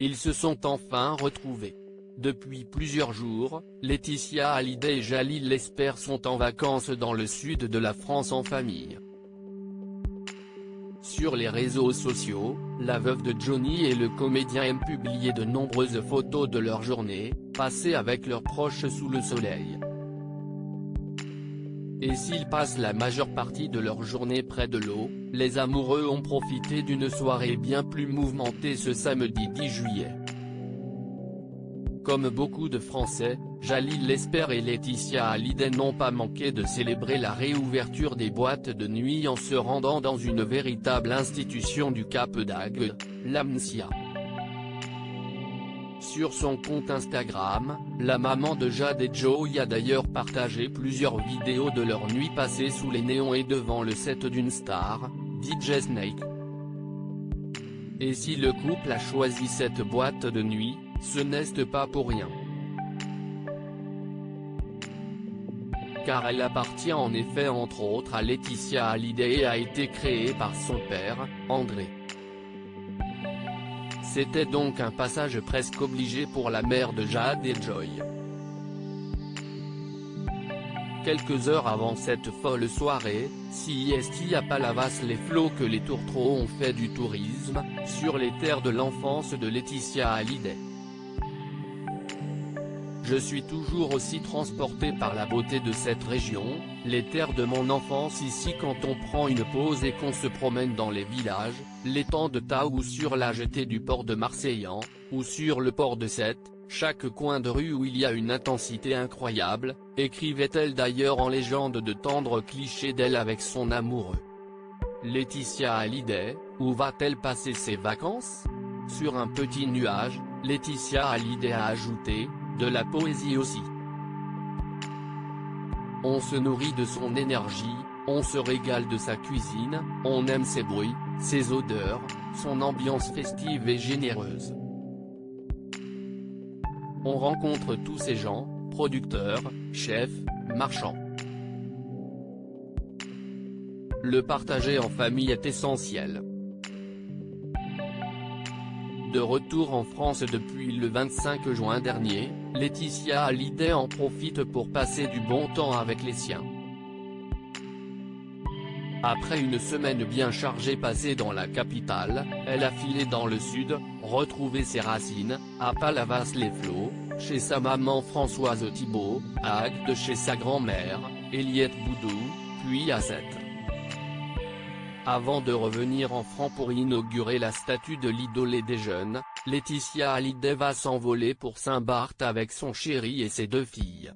Ils se sont enfin retrouvés. Depuis plusieurs jours, Laetitia Hallyday et Jalil Lesper sont en vacances dans le sud de la France en famille. Sur les réseaux sociaux, la veuve de Johnny et le comédien aiment publier de nombreuses photos de leur journée, passée avec leurs proches sous le soleil. Et s'ils passent la majeure partie de leur journée près de l'eau, les amoureux ont profité d'une soirée bien plus mouvementée ce samedi 10 juillet. Comme beaucoup de Français, Jalil Lesper et Laetitia Hallyday n'ont pas manqué de célébrer la réouverture des boîtes de nuit en se rendant dans une véritable institution du Cap d'Agde, l'Amsia. Sur son compte Instagram, la maman de Jade et Joey a d'ailleurs partagé plusieurs vidéos de leur nuit passée sous les néons et devant le set d'une star, DJ Snake. Et si le couple a choisi cette boîte de nuit, ce n'est pas pour rien. Car elle appartient en effet entre autres à Laetitia Hallyday et a été créée par son père, André. C'était donc un passage presque obligé pour la mère de Jade et Joey. Quelques heures avant cette folle soirée, siesti à Palavas-les-Flots que les tourtereaux ont fait du tourisme, sur les terres de l'enfance de Laetitia Hallyday. Je suis toujours aussi transporté par la beauté de cette région, les terres de mon enfance ici quand on prend une pause et qu'on se promène dans les villages, l'étang de Thao ou sur la jetée du port de Marseillan, ou sur le port de Sète, chaque coin de rue où il y a une intensité incroyable, écrivait-elle d'ailleurs en légende de tendres clichés d'elle avec son amoureux. Laetitia Hallyday, où va-t-elle passer ses vacances? Sur un petit nuage, Laetitia Hallyday a ajouté, de la poésie aussi. On se nourrit de son énergie, on se régale de sa cuisine, on aime ses bruits, ses odeurs, son ambiance festive et généreuse. On rencontre tous ces gens, producteurs, chefs, marchands. Le partager en famille est essentiel. De retour en France depuis le 25 juin dernier, Laetitia Hallyday en profite pour passer du bon temps avec les siens. Après une semaine bien chargée passée dans la capitale, elle a filé dans le sud, retrouvé ses racines, à Palavas-les-Flots, chez sa maman Françoise Thibault, à Agde chez sa grand-mère, Eliette Boudou, puis à Sète. Avant de revenir en France pour inaugurer la statue de l'idolée des jeunes, Laetitia Hallyday va s'envoler pour Saint-Barth avec son chéri et ses 2 filles.